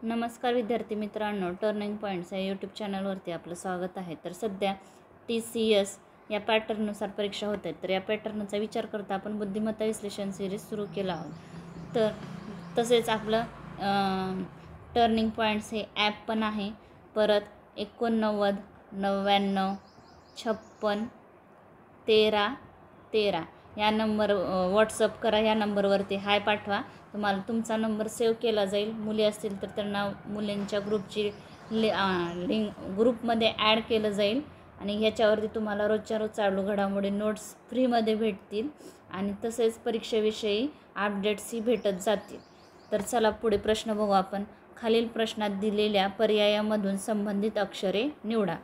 नमस्कार विद्यार्थी मित्रांनो, टर्निंग पॉईंट्स या यूट्यूब चॅनलवरती आपलं स्वागत आहे। तर सध्या TCS या पॅटर्ननुसार परीक्षा होत आहेत। तर या पॅटर्नचा विचार करता आपण बुद्धिमत्ता विश्लेषण सिरीज सुरू केला आहोत। तर तसेच आपलं टर्निंग पॉईंट्स हे ॲप पण आहे। परत 89 99 56 13 13 या नंबर व्हॉट्सअप करा। या नंबरवरती हाय पाठवा, तुम्हाला तुमचा नंबर सेव्ह केला जाईल। मुली असतील तर त्यांना मुलींच्या ग्रुपची लिंक ग्रुपमध्ये ॲड केलं जाईल आणि ह्याच्यावरती तुम्हाला रोजच्या रोज चालू घडामोडी नोट्स फ्रीमध्ये भेटतील आणि तसेच परीक्षेविषयी अपडेट्सही भेटत जातील। तर चला पुढे प्रश्न बघू आपण। खालील प्रश्नात दिलेल्या पर्यायामधून संबंधित अक्षरे निवडा।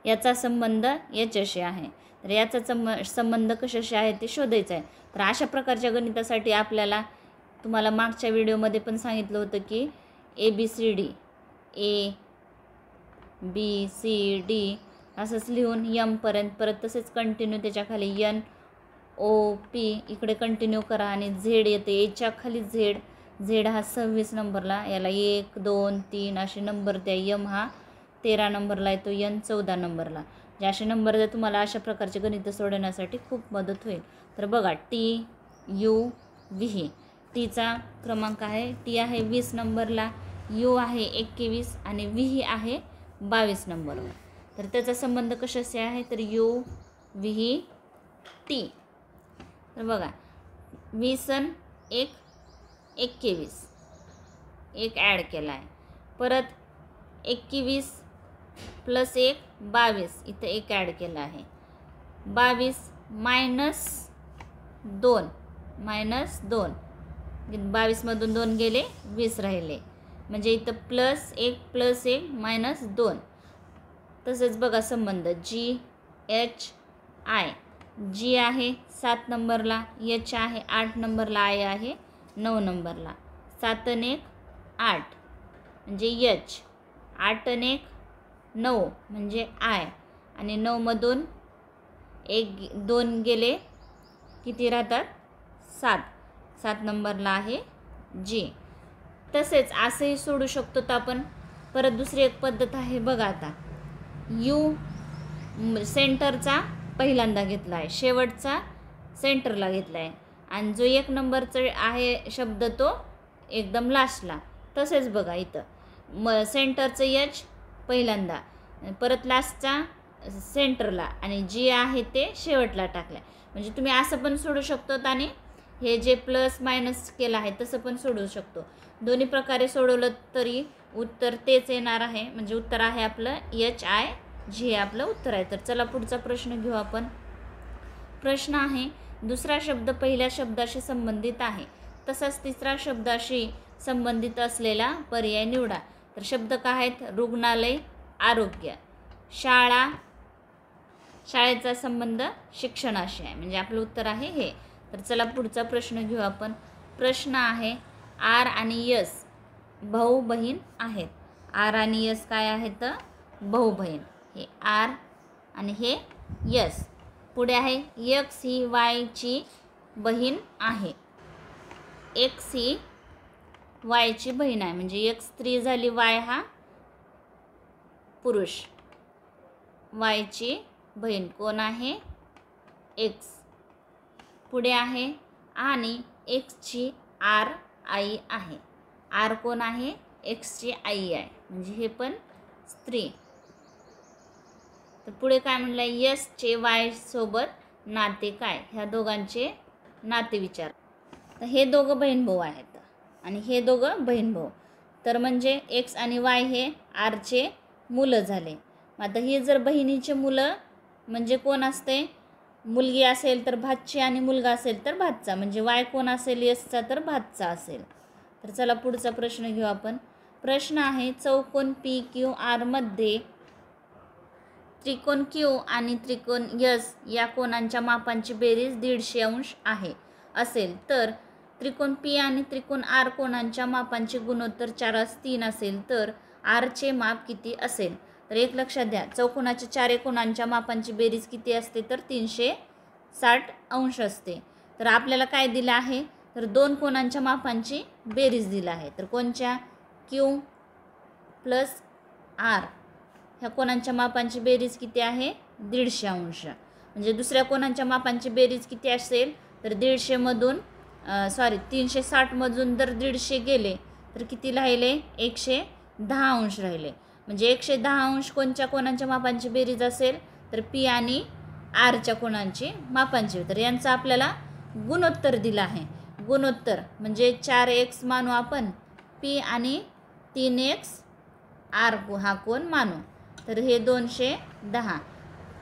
याचा संबंध याच्याशी आहे, तर याचा संबंध कशाशी आहे ते शोधायचं आहे। तर अशा प्रकारच्या गणितासाठी आपल्याला तुम्हाला मागच्या व्हिडिओमध्ये पण सांगितलं होतं की ABCD ABCD असंच लिहून M पर्यंत, परत तसेच कंटिन्यू त्याच्याखाली NOP इकडे कंटिन्यू करा आणि Z येते, याच्या खाली Z हा 26 नंबरला, याला 1 2 3 असे नंबर द्या। M हा 13 नंबरला येतो, N 14 नंबरला। जे असे नंबर जर तुम्हाला अशा प्रकारचे गणित सोडवण्यासाठी खूप मदत होईल। तर बघा TUV टीचा क्रमांक आहे, T आहे 20 नंबरला, U आहे 21 आणि V आहे 22 नंबरवर। तर त्याचा संबंध कशाशी आहे तर UVT। तर बघा 20 आणि 21 एक ॲड केला आहे, परत 21 प्लस 1 22 इथं एक ॲड केला आहे, 22 मायनस 2 22 मधून 2 गेले 20 राहिले, म्हणजे इथं प्लस 1 प्लस 1 मायनस 2। तसेच बघा संबंध GHI, G आहे 7 नंबरला, H आहे 8 नंबरला, I आहे 9 नंबरला। 7 आणि 1 8 म्हणजे H, 8 आणि 1 9 म्हणजे I आणि 9 मधून 2 गेले किती राहतात 7 नंबरला आहे G। तसेच असंही सोडू शकतो तर आपण। परत दुसरी एक पद्धत आहे बघा, आता U सेंटरचा पहिल्यांदा घेतला आहे, शेवटचा सेंटरला घेतला आहे आणि जो 1 नंबरचा आहे शब्द तो एकदम लास्टला। तसेच बघा इथं सेंटरचं H पहिल्यांदा, परत लास्टचा सेंटरला आणि G आहे ते शेवटला टाकला। म्हणजे तुम्ही असं पण सोडू शकतो आणि हे जे प्लस मायनस केलं आहे तसं पण सोडू शकतो। दोन्ही प्रकारे सोडवलं तरी उत्तर तेच येणार आहे, म्हणजे उत्तर आहे आपलं HIG हे आपलं उत्तर आहे। तर चला पुढचा प्रश्न घेऊ आपण। प्रश्न आहे, दुसरा शब्द पहिल्या शब्दाशी संबंधित आहे, तसाच तिसरा शब्दाशी संबंधित असलेला पर्याय निवडा। तर शब्द काय आहेत, रुग्णालय, आरोग्य, शाळा, शाळेचा संबंध शिक्षणाशी आहे, म्हणजे आपलं उत्तर आहे हे। तर चला पुढचा प्रश्न घेऊ आपण। प्रश्न आहे, R आणि S भाऊ बहीण आहेत। R आणि S काय आहेत, भाऊ बहीण, हे R आणि हे S। पुढे आहे X ही Y ची बहीण आहे, X ही Y ची बहीण आहे, म्हणजे X स्त्री झाली, Y हा पुरुष। Y ची बहीण कोण आहे, X। पुढे आहे आणि X ची R आई आहे, R कोण आहे, X ची आई आहे, म्हणजे हे पण स्त्री। तर पुढे काय म्हणलं, S चे Y सोबत नाते काय, ह्या दोघांचे नाते विचार। तर हे दोघं बहीण भाऊ आहेत आणि हे दोघं बहीण भाऊ, तर म्हणजे X आणि Y हे R चे मुलं झाले। आता ही जर बहिणीचे मुलं म्हणजे कोण असते, मुलगी असेल तर भाची आणि मुलगा असेल तर भाचा, म्हणजे Y कोण असेल, Sचा तर भाचा असेल। तर चला पुढचा प्रश्न घेऊ आपण। प्रश्न आहे, चौकोन PQR मध्ये त्रिकोण Q आणि त्रिकोण S या कोणांच्या मापांची बेरीज 150 अंश आहे असेल, तर त्रिकोण P आणि त्रिकोण R कोणांच्या मापांचे गुणोत्तर 4:3 असेल तर R चे माप किती असेल। तर एक लक्षात द्या, चौकोनाच्या 4 कोणांच्या मापांची बेरीज किती असते तर 360 अंश असते। तर आपल्याला काय दिलं आहे, तर 2 कोणांच्या मापांची बेरीज दिली आहे, तर कोणच्या क्यू प्लस आर ह्या कोणांच्या मापांची बेरीज किती आहे 150 अंश. म्हणजे दुसऱ्या कोणांच्या मापांची बेरीज किती असेल तर 150मधून 360मधून जर 150 गेले तर किती राहिले 110 अंश राहिले. म्हणजे 110 अंश कोणांच्या मापांची बेरीज असेल तर पी आणि आरच्या कोणांची मापांची. तर यांचं आपल्याला गुणोत्तर दिलं आहे. गुणोत्तर म्हणजे 4x मानू आपण पी आणि 3x आर हा कोण मानू. तर हे 210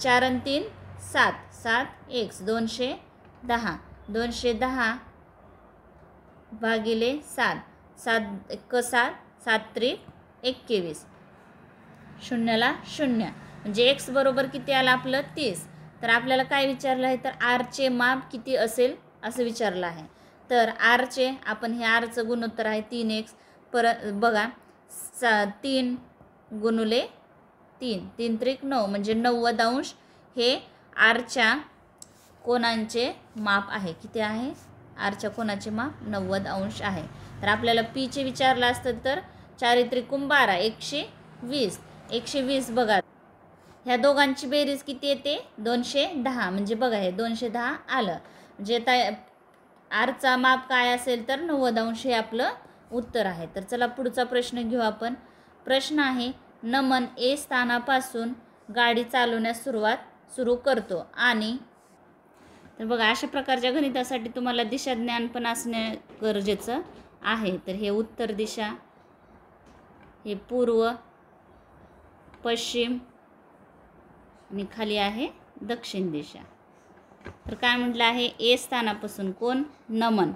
4 आणि 3 7 7x 210 210 भागिले 7 7 1 7 7 त्रिक 21 शून्याला 0 म्हणजे x बरोबर किती आलं आपलं 30. तर आपल्याला काय विचारलं आहे तर आरचे माप किती असेल असं विचारलं आहे. तर आरचे आपण हे आरचं गुणोत्तर आहे 3x परत बघा 3 गुणुले 3 3 त्रिक 9 म्हणजे 90 अंश हे आरच्या कोणांचे माप आहे. किती आहे आरच्या कोणाचे माप 90 अंश आहे. तर आपल्याला पीचे विचारलं असतं तर 4 त्रिकून 12 120 120 बघा ह्या दोघांची बेरीज किती येते 210 म्हणजे बघा हे 210 आलं. म्हणजे आता आरचा माप काय असेल तर 90 अंश हे आपलं उत्तर आहे. तर चला पुढचा प्रश्न घेऊ आपण. प्रश्न आहे नमन ए स्थानापासून गाडी चालवण्यास सुरू करतो आणि तर बघा अशा प्रकारच्या गणितासाठी तुम्हाला दिशा ज्ञान पण असणे गरजेचं आहे. तर हे उत्तर दिशा, हे पूर्व, पश्चिम आणि खाली आहे दक्षिण दिशा. तर काय म्हटलं आहे ए स्थानापासून कोण नमन.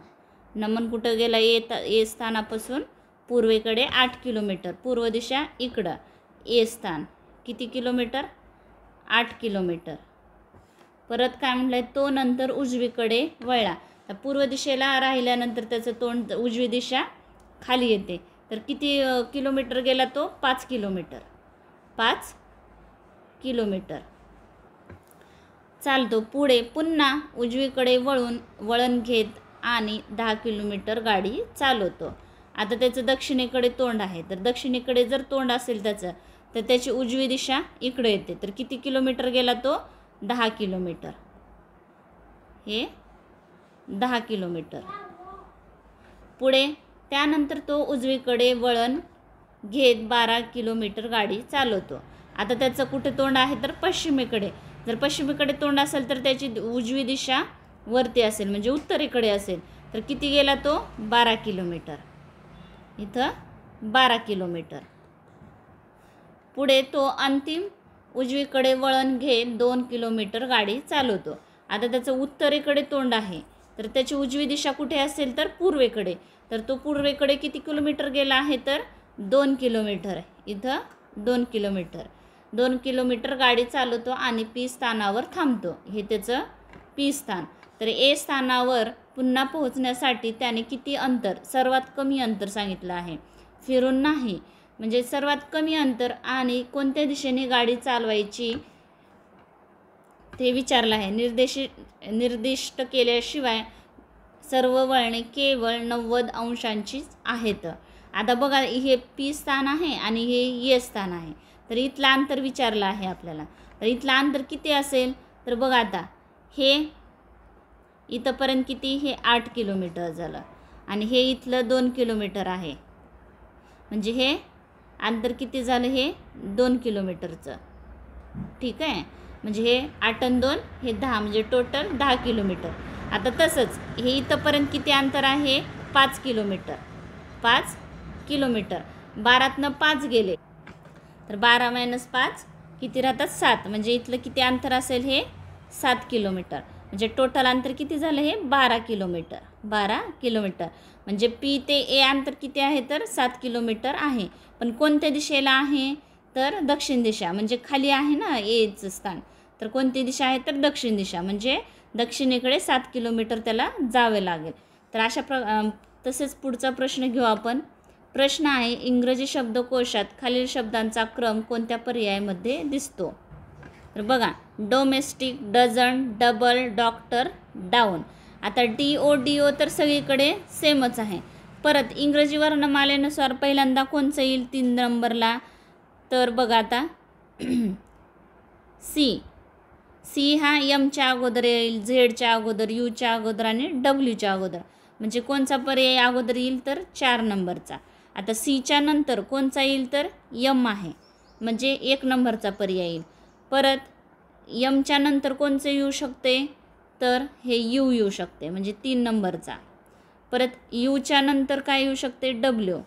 नमन कुठं गेला ए स्थानापासून पूर्वेकडे 8 किलोमीटर. पूर्व दिशा इकडं. ए स्थान किती किलोमीटर 8 किलोमीटर. परत काय म्हटलं आहे तो नंतर उजवीकडे वळला. तर पूर्व दिशेला राहिल्यानंतर त्याचं तोंड उजवी दिशा खाली येते. तर किती किलोमीटर गेला तो 5 किलोमीटर. 5 किलोमीटर चालतो. पुढे पुन्हा उजवीकडे वळण घेत आणि 10 किलोमीटर गाडी चालवतो. आता त्याचं दक्षिणेकडे तोंड आहे. तर दक्षिणेकडे जर तोंड असेल त्याचं तर त्याची उजवी दिशा इकडे येते. तर किती किलोमीटर गेला तो 10 किलोमीटर. हे 10 किलोमीटर. पुढे त्यानंतर तो उजवीकडे वळण घेत 12 किलोमीटर गाडी चालवतो. आता त्याचं कुठे तोंड आहे तर पश्चिमेकडे. जर पश्चिमेकडे तोंड असेल तर त्याची उजवी दिशा वरती असेल म्हणजे उत्तरेकडे असेल. तर किती गेला तो 12 किलोमीटर. इथं 12 किलोमीटर. पुढे तो अंतिम उजवीकडे वळण घेत 2 किलोमीटर गाडी चालवतो. आता त्याचं उत्तरेकडे तोंड आहे तर त्याची उजवी दिशा कुठे असेल तर पूर्वेकडे. तर तो पूर्वेकडे किती किलोमीटर गेला आहे तर 2 किलोमीटर. इथं 2 किलोमीटर. 2 किलोमीटर गाडी चालवतो आणि पी स्थानावर थांबतो. हे त्याचं पी स्थान. तर ए स्थानावर पुन्हा पोहोचण्यासाठी त्याने किती अंतर सर्वात कमी अंतर सांगितलं आहे. फिरून नाही म्हणजे सर्वात कमी अंतर आणि कोणत्या दिशेने गाडी चालवायची ते विचारलं आहे. निर्दिष्ट केल्याशिवाय सर्व वळणे केवळ 90 अंशांचीच आहेत. आता बघा हे पी स्थान आहे आणि हे ए स्थान आहे. तर इथलं अंतर विचारलं आहे आपल्याला. तर इथलं अंतर किती असेल तर बघा आता हे इथंपर्यंत किती हे 8 किलोमीटर झालं आणि हे इथलं 2 किलोमीटर आहे. म्हणजे हे अंतर किती झालं हे 2 किलोमीटरचं. ठीक आहे. म्हणजे हे 8 आणि 2 हे 10 म्हणजे टोटल 10 किलोमीटर. आता तसंच हे इथंपर्यंत किती अंतर आहे 5 किलोमीटर. 5 किलोमीटर. 12तनं 5 गेले तर 12 - 5 किती राहतात 7. म्हणजे इथलं किती अंतर असेल हे 7 किलोमीटर. म्हणजे टोटल अंतर किती झालं हे 12 किलोमीटर. 12 किलोमीटर. म्हणजे पी ते ए अंतर किती आहे तर 7 किलोमीटर आहे. पण कोणत्या दिशेला आहे तर दक्षिण दिशा. म्हणजे खाली आहे ना एचं स्थान. तर कोणती दिशा आहे तर दक्षिण दिशा. म्हणजे दक्षिणेकडे 7 किलोमीटर त्याला जावे लागेल. तर तसेच पुढचा प्रश्न घेऊ आपण. प्रश्न आहे इंग्रजी शब्दकोशात खालील शब्दांचा क्रम कोणत्या पर्यायामध्ये दिसतो. तर बघा domestic, dozen, double, doctor, down. आता DO तर सगळीकडे सेमच आहे. परत इंग्रजी वर्णमालेनुसार पहिल्यांदा कोणचं येईल 3 नंबरला, तर बघा आता सी हा एमच्या अगोदर येईल, झेडच्या अगोदर, यूच्या अगोदर आणि डब्ल्यूच्या अगोदर. म्हणजे कोणचा पर्याय अगोदर येईल तर 4 नंबरचा. आता सीच्या नंतर कोणचा येईल तर यम आहे, म्हणजे 1 नंबरचा पर्याय येईल. परत यमच्या नंतर कोणचं येऊ शकते तर हे यू येऊ शकते, म्हणजे 3 नंबरचा. परत यूच्या नंतर काय येऊ शकते डब्ल्यू,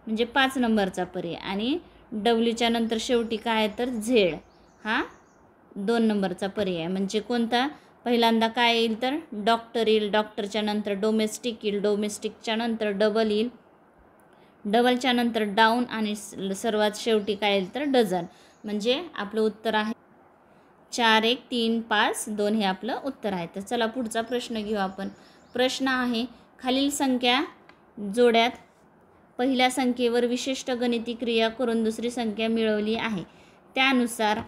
म्हणजे 5 नंबरचा पर्याय. आणि डब्ल्यूच्या नंतर शेवटी काय तर झेड हा 2 नंबरचा पर्याय. म्हणजे कोणता पहिल्यांदा काय येईल तर डॉक्टर येईल, डॉक्टरच्या नंतर डोमेस्टिक येईल, डोमेस्टिकच्या नंतर डबल येईल, डबलच्या नंतर डाऊन आणि सर्वात शेवटी काय येईल तर डझन. म्हणजे आपलं उत्तर आहे 4 1 3 5 2 हे आपलं उत्तर आहे. तर चला पुढचा प्रश्न घेऊ आपण. प्रश्न आहे खालील संख्या जोड्यात पहिल्या संख्येवर विशिष्ट गणिती क्रिया करून दुसरी संख्या मिळवली आहे. त्यानुसार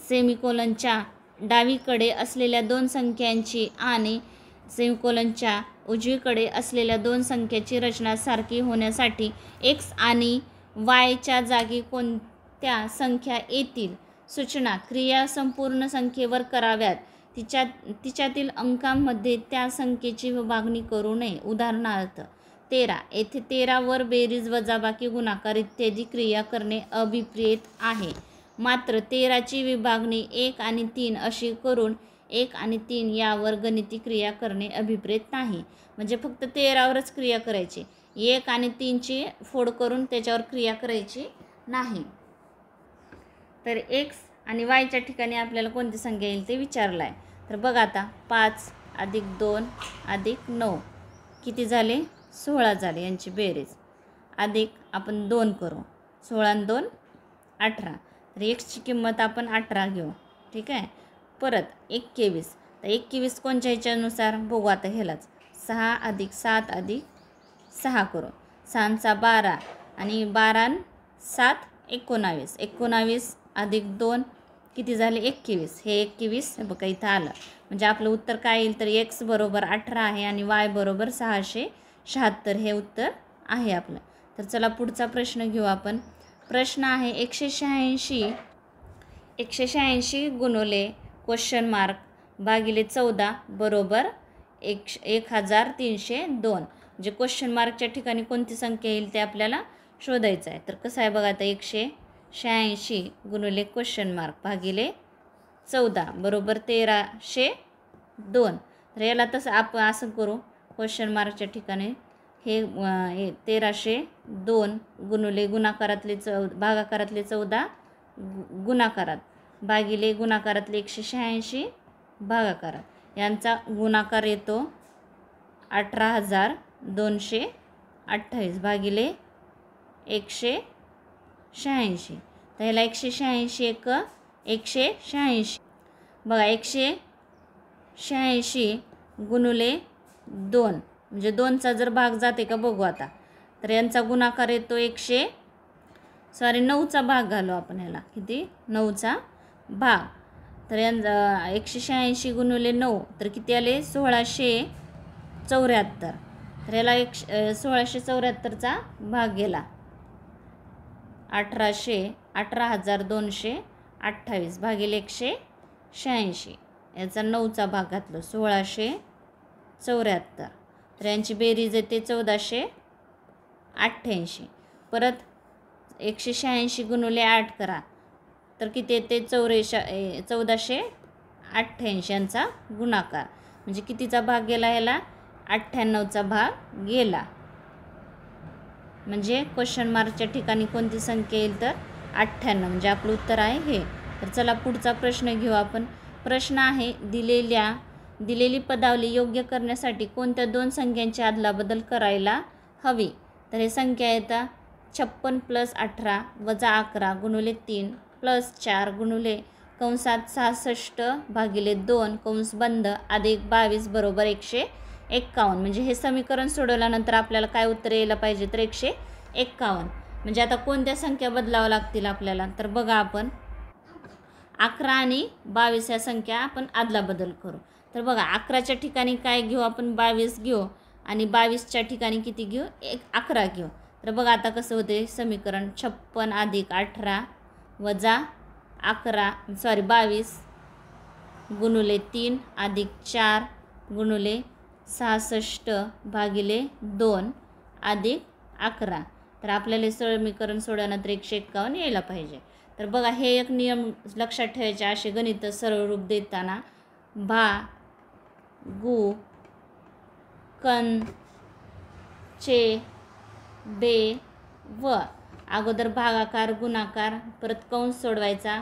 सेमिकोलनच्या डावीकडे असलेल्या 2 संख्यांची आणि सेमिकोलनच्या उजवीकडे असलेल्या 2 संख्येची रचना सारखी होण्यासाठी x आणि yच्या जागी कोणत्या संख्या येतील. सूचना क्रिया संपूर्ण संख्येवर कराव्यात. तिच्यातील अंकांमध्ये त्या संख्येची विभागणी करू नये. उदाहरणार्थ 13, येथे 13 वर बेरीज वजाबाकी गुणाकार इत्यादी क्रिया करणे अभिप्रेत आहे. मात्र 13ची विभागणी 1 आणि 3 अशी करून 1 आणि 3 यावर गणिती क्रिया करणे अभिप्रेत नाही. म्हणजे फक्त 13वरच क्रिया करायची, 1 आणि 3ची फोड करून त्याच्यावर क्रिया करायची नाही. तर x आणि yच्या ठिकाणी आपल्याला कोणती संख्या येईल ते विचारलं आहे. तर बघा आता 5 अधिक 2 अधिक 9 किती झाले 16 झाले, यांची बेरीज अधिक आपण 2 करू, 16 आणि 2 18. तर एक्सची किंमत आपण 18 घेऊ, ठीक आहे. परत 21, तर 21 कोणत्या ह्याच्यानुसार बघू आता ह्यालाच 6 अधिक 7 अधिक 6 करू, 6 12 आणि 12 7 19, 19 अधिक 2 किती झाले 21. हे 21 बघा इथं आलं. म्हणजे आपलं उत्तर काय येईल तर x बरोबर 18 आहे आणि y बरोबर 676 हे उत्तर आहे आपलं. तर चला पुढचा प्रश्न घेऊ आपण. प्रश्न आहे 186 गुणुले क्वेश्चन मार्क भागिले 14 बरोबर 1302. म्हणजे क्वेश्चन मार्कच्या ठिकाणी कोणती संख्या येईल ते आपल्याला शोधायचं आहे. तर कसं आहे बघा आता 186 गुणुले क्वेश्चन मार्क भागिले 14 बरोबर 1302. तर याला तसं आपण असं करू, क्वेश्चन मार्कच्या ठिकाणी हे 1302 गुणुले गुणाकारातले भागाकारातले 14 गुणाकारात भागिले गुणाकारातले 186 भागाकारात यांचा गुणाकार येतो 18,228 भागिले 186. तर ह्याला 186 एक 186 बघा 186 गुणुले 2 म्हणजे 2चा जर भाग जाते का बघू आता. तर यांचा गुणाकार येतो 9चा भाग घालू आपण ह्याला, किती 9चा भाग. तर 186 गुणुले 9 तर किती आले 1674. तर याला 1674चा भाग गेला 18,228 भागिले 186 याचा 9चा भाग घातलो 1674. तर यांची बेरीज येते 1488. परत 186 गुणुले 8 करा तर किती येते 1488 यांचा गुणाकार. म्हणजे कितीचा भाग गेला ह्याला 98चा भाग गेला. म्हणजे क्वेश्चन मार्कच्या ठिकाणी कोणती संख्या येईल तर 98. म्हणजे आपलं उत्तर आहे हे. तर चला पुढचा प्रश्न घेऊ आपण. प्रश्न आहे दिलेली पदावली योग्य करण्यासाठी कोणत्या 2 संख्यांची अदलाबदल करायला हवी. तर हे संख्या येतात 56 + 18 - 11 गुणुले 3 + 4 गुणुले कंसात 66 भागिले 2 कंस बंद अधिक 22 बरोबर 151. म्हणजे हे समीकरण सोडवल्यानंतर आपल्याला काय उत्तर यायला पाहिजे तर 151. म्हणजे आता कोणत्या संख्या बदलाव्या लागतील आपल्याला तर बघा आपण 11 आणि 22 या संख्या आपण अदलाबदल करू. तर बघा 11च्या ठिकाणी काय घेऊ आपण 22 घेऊ आणि 22च्या ठिकाणी किती घेऊ 11 घेऊ. तर बघा आता कसं होते समीकरण 56 अधिक 18 वजा 22 गुणुले 3 अधिक 4 गुणुले 66 भागिले 2 अधिक 11. तर आपल्याला समीकरण सोडवल्यानंतर 151 यायला पाहिजे. तर बघा हे एक नियम लक्षात ठेवायचे. असे गणित सरळ रूप देताना गु कन चे बे व अगोदर भागाकार गुणाकार परत कंस सोडवायचा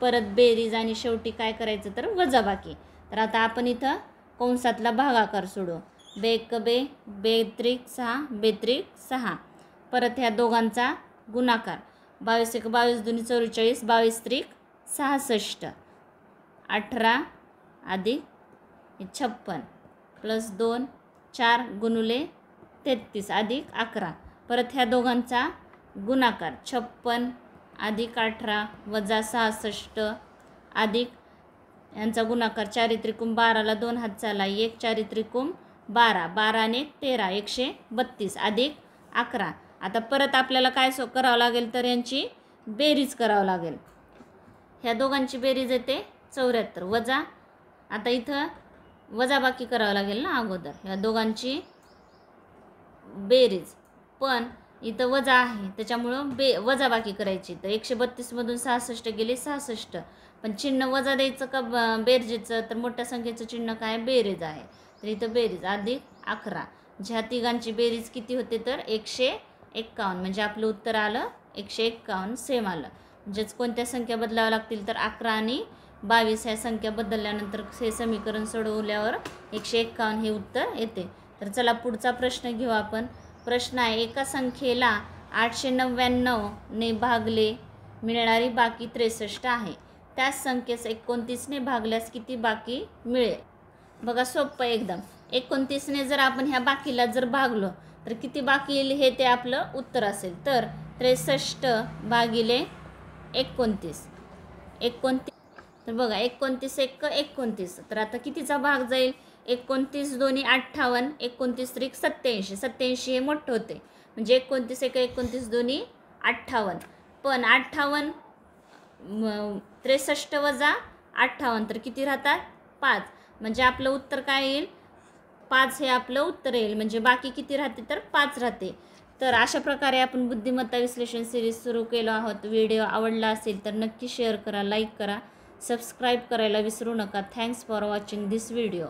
परत बेरीज आणि शेवटी काय करायचं तर वजाबाकी. तर आता आपण इथं कंसातला भागाकार सोडू. 2 बे त्रिक 6 बेत्रिक 6 परत ह्या दोघांचा गुणाकार 22 1 22 2 44 22 त्रिक 66 18 अधिक 56 प्लस 2 4 गुणुले 33 अधिक 11 परत ह्या दोघांचा गुणाकार 56 अधिक 18 वजा 66 अधिक यांचा गुणाकार 4 त्रिकोण 12ला 2 हात चाला 1 4 त्रिकोण 12 12 ने 13 132 अधिक 11. आता परत आपल्याला काय करावं लागेल तर यांची बेरीज करावं लागेल. ह्या दोघांची बेरीज येते 74 वजा आता इथं वजाबाकी करावं लागेल ना अगोदर ह्या दोघांची बेरीज पण इथं वजा आहे त्याच्यामुळं वजाबाकी करायची. तर 132 मधून 66 गेले 66 पण चिन्ह वजा द्यायचं का बेरजेचं तर मोठ्या संख्येचं चिन्ह काय बेरीज आहे. तर इथं बेरीज अधिक 11 ज्या तिघांची बेरीज किती होते तर 151 म्हणजे आपलं उत्तर आलं 151 सेम आलं. म्हणजेच कोणत्या संख्या बदलाव्या लागतील तर 11 आणि 22 ह्या संख्या बदलल्यानंतर हे समीकरण सोडवल्यावर 151 हे उत्तर येते. तर चला पुढचा प्रश्न घेऊ आपण. प्रश्न आहे एका संख्येला 899 ने भागले मिळणारी बाकी 63 आहे. त्याच संख्येस 29 ने भागल्यास किती बाकी मिळेल. बघा सोपं एकदम. 29 ने जर आपण ह्या बाकीला जर भागलो तर किती बाकी येईल हे ते आपलं उत्तर असेल. तर 63 भागिले 29 तर बघा 29 1 29 तर आता कितीचा भाग जाईल 29 दोन्ही 58 29 त्रिक 87 87 हे मोठं होते म्हणजे 29 1 29 दोन्ही 58 पण 58 63 वजा 58 तर किती राहतात 5 म्हणजे आपलं उत्तर काय येईल 5 हे आपलं उत्तर येईल. म्हणजे बाकी किती राहते तर 5 राहते. तर अशा प्रकारे आपण बुद्धिमत्ता विश्लेषण सिरीज सुरू केलो आहोत. व्हिडिओ आवडला असेल तर नक्की शेअर करा लाईक करा सबस्क्राईब करायला विसरू नका. Thanks for watching this video.